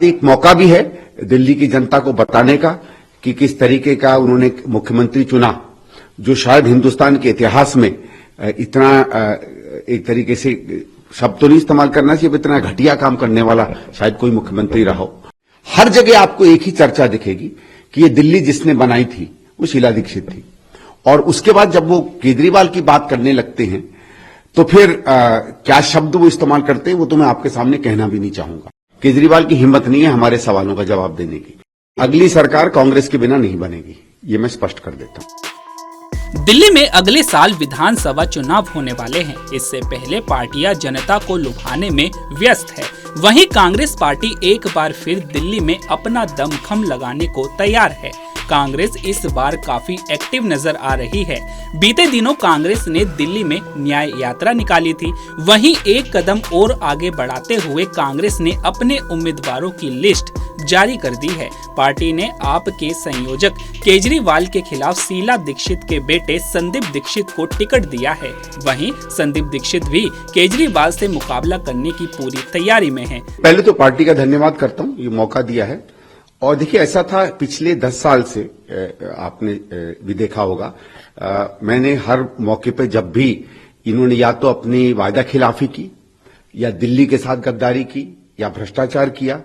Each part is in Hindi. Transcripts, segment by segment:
एक मौका भी है दिल्ली की जनता को बताने का कि किस तरीके का उन्होंने मुख्यमंत्री चुना, जो शायद हिंदुस्तान के इतिहास में इतना एक तरीके से शब्द तो नहीं इस्तेमाल करना चाहिए, इतना घटिया काम करने वाला शायद कोई मुख्यमंत्री रहा हो। हर जगह आपको एक ही चर्चा दिखेगी कि ये दिल्ली जिसने बनाई थी वो शीला दीक्षित थी, और उसके बाद जब वो केजरीवाल की बात करने लगते हैं तो फिर क्या शब्द वो इस्तेमाल करते हैं वो तो मैं आपके सामने कहना भी नहीं चाहूंगा। केजरीवाल की हिम्मत नहीं है हमारे सवालों का जवाब देने की। अगली सरकार कांग्रेस के बिना नहीं बनेगी, ये मैं स्पष्ट कर देता हूं। दिल्ली में अगले साल विधानसभा चुनाव होने वाले हैं। इससे पहले पार्टियां जनता को लुभाने में व्यस्त है। वहीं कांग्रेस पार्टी एक बार फिर दिल्ली में अपना दमखम लगाने को तैयार है। कांग्रेस इस बार काफी एक्टिव नजर आ रही है। बीते दिनों कांग्रेस ने दिल्ली में न्याय यात्रा निकाली थी। वहीं एक कदम और आगे बढ़ाते हुए कांग्रेस ने अपने उम्मीदवारों की लिस्ट जारी कर दी है। पार्टी ने आप के संयोजक केजरीवाल के खिलाफ शीला दीक्षित के बेटे संदीप दीक्षित को टिकट दिया है। वहीं संदीप दीक्षित भी केजरीवाल से मुकाबला करने की पूरी तैयारी में है। पहले तो पार्टी का धन्यवाद करता हूं, ये मौका दिया है। और देखिए, ऐसा था पिछले 10 साल से, आपने भी देखा होगा, मैंने हर मौके पे जब भी इन्होंने या तो अपनी वायदा खिलाफी की, या दिल्ली के साथ गद्दारी की, या भ्रष्टाचार किया,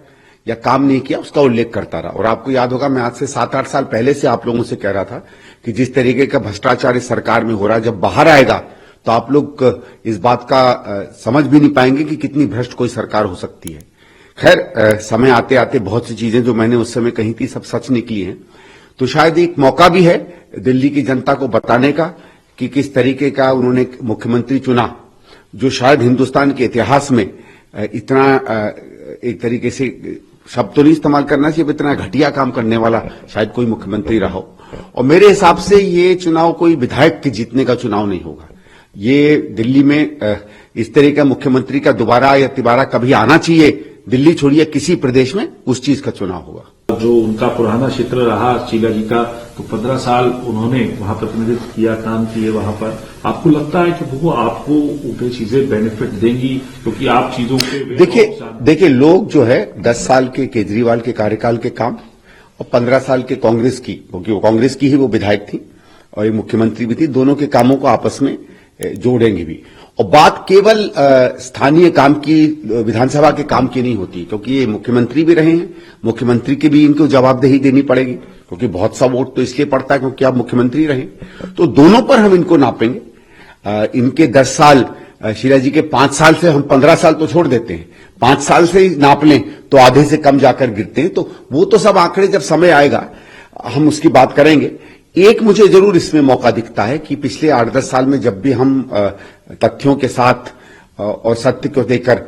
या काम नहीं किया, उसका उल्लेख करता रहा। और आपको याद होगा, मैं आज से 7-8 साल पहले से आप लोगों से कह रहा था कि जिस तरीके का भ्रष्टाचार इस सरकार में हो रहा है, जब बाहर आएगा तो आप लोग इस बात का समझ भी नहीं पाएंगे कि कितनी भ्रष्ट कोई सरकार हो सकती है। खैर, समय आते आते बहुत सी चीजें जो मैंने उस समय कही थी सब सच निकली हैं। तो शायद एक मौका भी है दिल्ली की जनता को बताने का कि किस तरीके का उन्होंने मुख्यमंत्री चुना, जो शायद हिंदुस्तान के इतिहास में इतना एक तरीके से शब्द तो नहीं इस्तेमाल करना चाहिए, इतना घटिया काम करने वाला शायद कोई मुख्यमंत्री रहा हो। और मेरे हिसाब से ये चुनाव कोई विधायक के जीतने का चुनाव नहीं होगा। ये दिल्ली में इस तरह का मुख्यमंत्री का दोबारा या तिबारा कभी आना चाहिए, दिल्ली छोड़िए किसी प्रदेश में, उस चीज का चुनाव होगा। जो उनका पुराना क्षेत्र रहा शीला जी का, तो 15 साल उन्होंने वहां प्रतिनिधित्व किया, काम किए वहां पर। आपको लगता है कि वो आपको ऊपर चीजें बेनिफिट देंगी क्योंकि आप चीजों के देखिए लोग जो है 10 साल के केजरीवाल के कार्यकाल के काम और 15 साल के कांग्रेस की, क्योंकि वो कांग्रेस की ही वो विधायक थी और एक मुख्यमंत्री भी थी, दोनों के कामों को आपस में जोड़ेंगे भी। और बात केवल स्थानीय काम की, विधानसभा के काम की नहीं होती, क्योंकि ये मुख्यमंत्री भी रहे हैं, मुख्यमंत्री की भी इनको जवाबदेही देनी पड़ेगी, क्योंकि बहुत सा वोट तो इसलिए पड़ता है क्योंकि आप मुख्यमंत्री रहे। तो दोनों पर हम इनको नापेंगे। इनके 10 साल, शीला जी के 5 साल से हम 15 साल तो छोड़ देते हैं, 5 साल से ही नाप लें तो आधे से कम जाकर गिरते हैं। तो वो तो सब आंकड़े जब समय आएगा हम उसकी बात करेंगे। एक मुझे जरूर इसमें मौका दिखता है कि पिछले 8-10 साल में जब भी हम तथ्यों के साथ और सत्य को देकर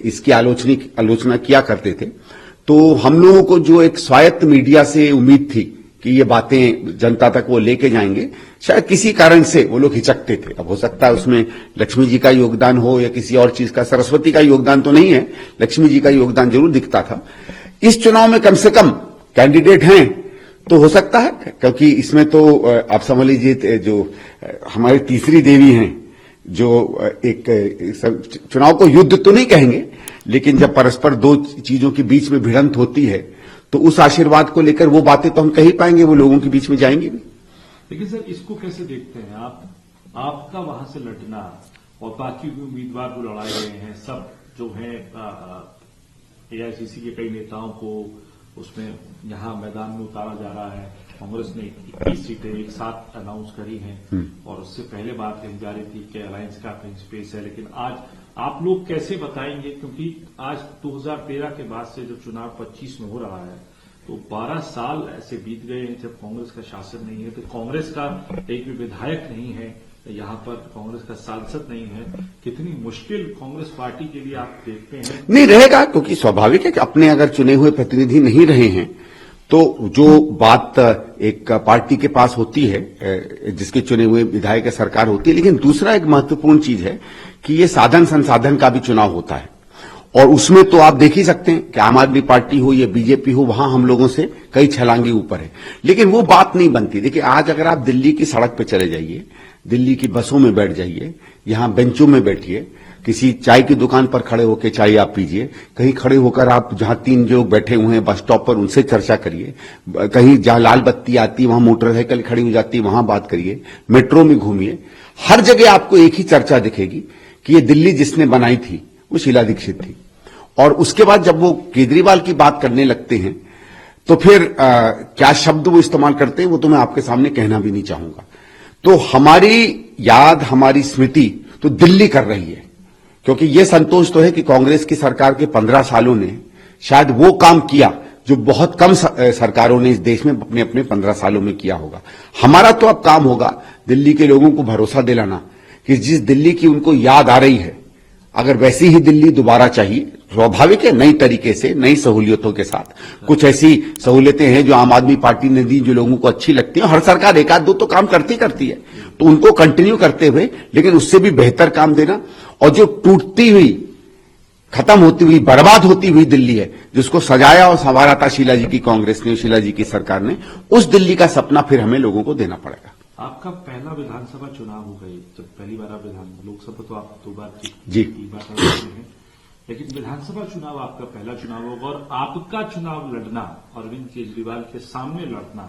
इसकी आलोचना किया करते थे, तो हम लोगों को जो एक स्वायत्त मीडिया से उम्मीद थी कि ये बातें जनता तक वो लेके जाएंगे, शायद किसी कारण से वो लोग हिचकते थे। अब हो सकता है उसमें लक्ष्मी जी का योगदान हो या किसी और चीज का, सरस्वती का योगदान तो नहीं है, लक्ष्मी जी का योगदान जरूर दिखता था। इस चुनाव में कम से कम कैंडिडेट हैं तो हो सकता है, क्योंकि इसमें तो आप समझ लीजिए जो हमारी तीसरी देवी हैं, जो एक चुनाव को युद्ध तो नहीं कहेंगे, लेकिन जब परस्पर दो चीजों के बीच में भिड़ंत होती है तो उस आशीर्वाद को लेकर वो बातें तो हम कह ही पाएंगे, वो लोगों के बीच में जाएंगी भी। लेकिन सर, इसको कैसे देखते हैं आप? आपका वहां से लड़ना और बाकी उम्मीदवार जो लड़ाए गए हैं, सब जो है एआईसीसी के कई नेताओं को उसमें यहां मैदान में उतारा जा रहा है। कांग्रेस ने 21 सीटें एक साथ अनाउंस करी हैं और उससे पहले बात कही जा रही थी कि अलायंस का कहीं स्पेस है। लेकिन आज आप लोग कैसे बताएंगे, क्योंकि आज 2013 के बाद से जो चुनाव 25 में हो रहा है, तो 12 साल ऐसे बीत गए हैं जब कांग्रेस का शासन नहीं है, तो कांग्रेस का एक भी विधायक नहीं है यहाँ पर, कांग्रेस का सांसद नहीं है। कितनी मुश्किल कांग्रेस पार्टी के लिए आप देखते हैं? नहीं रहेगा, क्योंकि स्वाभाविक है कि अपने अगर चुने हुए प्रतिनिधि नहीं रहे हैं तो जो बात एक पार्टी के पास होती है, जिसके चुने हुए विधायक या सरकार होती है। लेकिन दूसरा एक महत्वपूर्ण चीज है कि ये साधन संसाधन का भी चुनाव होता है, और उसमें तो आप देख ही सकते हैं कि आम आदमी पार्टी हो या बीजेपी हो, वहां हम लोगों से कई छलांगे ऊपर है। लेकिन वो बात नहीं बनती। देखिए, आज अगर आप दिल्ली की सड़क पर चले जाइए, दिल्ली की बसों में बैठ जाइए, यहां बेंचों में बैठिए, किसी चाय की दुकान पर खड़े होकर चाय आप पीजिए, कहीं खड़े होकर आप जहां 3 लोग बैठे हुए हैं बस स्टॉप पर उनसे चर्चा करिए, कहीं जहां लाल बत्ती आती वहां मोटरसाइकिल खड़ी हो जाती वहां बात करिए, मेट्रो में घूमिए, हर जगह आपको एक ही चर्चा दिखेगी कि ये दिल्ली जिसने बनाई थी वो शीला दीक्षित थी। और उसके बाद जब वो केजरीवाल की बात करने लगते हैं तो फिर क्या शब्द वो इस्तेमाल करते हैं वो तो मैं आपके सामने कहना भी नहीं चाहूंगा। तो हमारी याद, हमारी स्मृति तो दिल्ली कर रही है, क्योंकि ये संतोष तो है कि कांग्रेस की सरकार के 15 सालों ने शायद वो काम किया जो बहुत कम सरकारों ने इस देश में अपने अपने 15 सालों में किया होगा। हमारा तो अब काम होगा दिल्ली के लोगों को भरोसा दिलाना कि जिस दिल्ली की उनको याद आ रही है, अगर वैसी ही दिल्ली दोबारा चाहिए, स्वाभाविक है, नई तरीके से, नई सहूलियतों के साथ। कुछ ऐसी सहूलियतें हैं जो आम आदमी पार्टी ने दी जो लोगों को अच्छी लगती है। हर सरकार एक आध दो तो काम करती है, तो उनको कंटिन्यू करते हुए लेकिन उससे भी बेहतर काम देना। और जो टूटती हुई, खत्म होती हुई, बर्बाद होती हुई दिल्ली है, जिसको सजाया और संवारा था शीला जी की कांग्रेस ने, शीला जी की सरकार ने, उस दिल्ली का सपना फिर हमें लोगों को देना पड़ेगा। आपका पहला विधानसभा चुनाव हो गई, जब पहली बार आप लोकसभा तो आप 2 बार जी हैं, लेकिन विधानसभा चुनाव आपका पहला चुनाव होगा और आपका चुनाव लड़ना, अरविंद केजरीवाल के सामने लड़ना,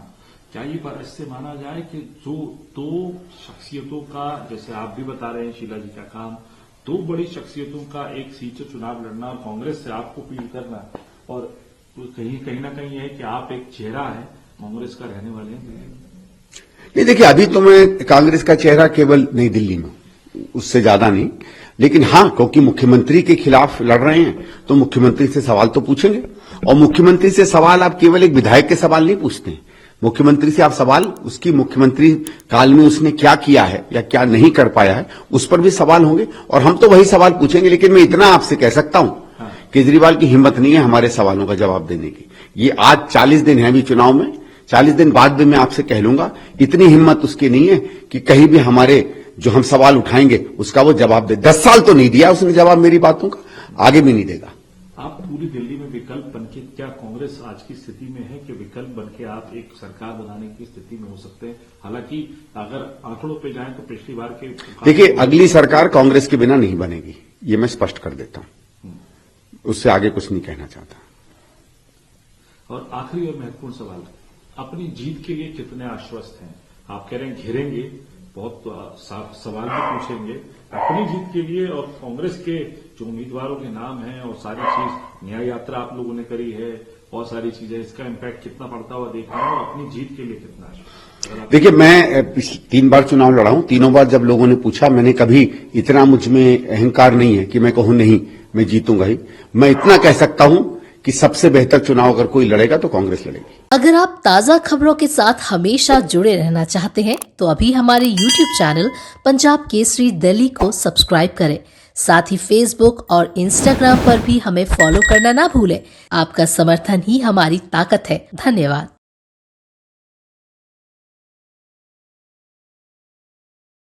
क्या ये बात इससे माना जाए कि जो 2 शख्सियतों का, जैसे आप भी बता रहे हैं शीला जी का काम, 2 बड़ी शख्सियतों का एक सीट से चुनाव लड़ना और कांग्रेस से आपको अपील करना, और कहीं ना कहीं है कि आप एक चेहरा है कांग्रेस का रहने वाले हैं? नहीं, देखिए, अभी तो मैं कांग्रेस का चेहरा केवल नई दिल्ली में, उससे ज्यादा नहीं। लेकिन हां, क्योंकि मुख्यमंत्री के खिलाफ लड़ रहे हैं तो मुख्यमंत्री से सवाल तो पूछेंगे। और मुख्यमंत्री से सवाल आप केवल एक विधायक के सवाल नहीं पूछते हैं। मुख्यमंत्री से आप सवाल उसकी मुख्यमंत्री काल में उसने क्या किया है या क्या नहीं कर पाया है, उस पर भी सवाल होंगे और हम तो वही सवाल पूछेंगे। लेकिन मैं इतना आपसे कह सकता हूं, केजरीवाल की हिम्मत नहीं है हमारे सवालों का जवाब देने की। ये आज 40 दिन है अभी चुनाव में, 40 दिन बाद भी मैं आपसे कह लूंगा, इतनी हिम्मत उसकी नहीं है कि कहीं भी हमारे जो हम सवाल उठाएंगे उसका वो जवाब दे। 10 साल तो नहीं दिया उसने जवाब मेरी बातों का, आगे भी नहीं देगा। आप पूरी दिल्ली में विकल्प बनके, क्या कांग्रेस आज की स्थिति में है कि विकल्प बनके आप एक सरकार बनाने की स्थिति में हो सकते हैं? हालांकि अगर आंकड़ों पे जाएं तो पिछली बार के, देखिए, अगली सरकार कांग्रेस के बिना नहीं बनेगी, ये मैं स्पष्ट कर देता हूं, उससे आगे कुछ नहीं कहना चाहता। और आखिरी और महत्वपूर्ण सवाल, अपनी जीत के लिए कितने आश्वस्त हैं? आप कह रहे हैं घेरेंगे, बहुत सवाल भी पूछेंगे अपनी जीत के लिए, और कांग्रेस के जो उम्मीदवारों के नाम हैं और सारी चीज, न्याय यात्रा आप लोगों ने करी है, बहुत सारी चीजें, इसका इम्पैक्ट कितना पड़ता हुआ देख रहे हैं और अपनी जीत के लिए कितना आश्वस्त? देखिए, मैं 3 बार चुनाव लड़ा हूं, तीनों बार जब लोगों ने पूछा, मैंने कभी इतना मुझ में अहंकार नहीं है कि मैं कहूं नहीं मैं जीतूंगा ही। मैं इतना कह सकता हूं कि सबसे बेहतर चुनाव अगर कोई लड़ेगा तो कांग्रेस लड़ेगी। अगर आप ताज़ा खबरों के साथ हमेशा जुड़े रहना चाहते हैं तो अभी हमारे YouTube चैनल पंजाब केसरी दिल्ली को सब्सक्राइब करें। साथ ही Facebook और Instagram पर भी हमें फॉलो करना ना भूलें। आपका समर्थन ही हमारी ताकत है। धन्यवाद।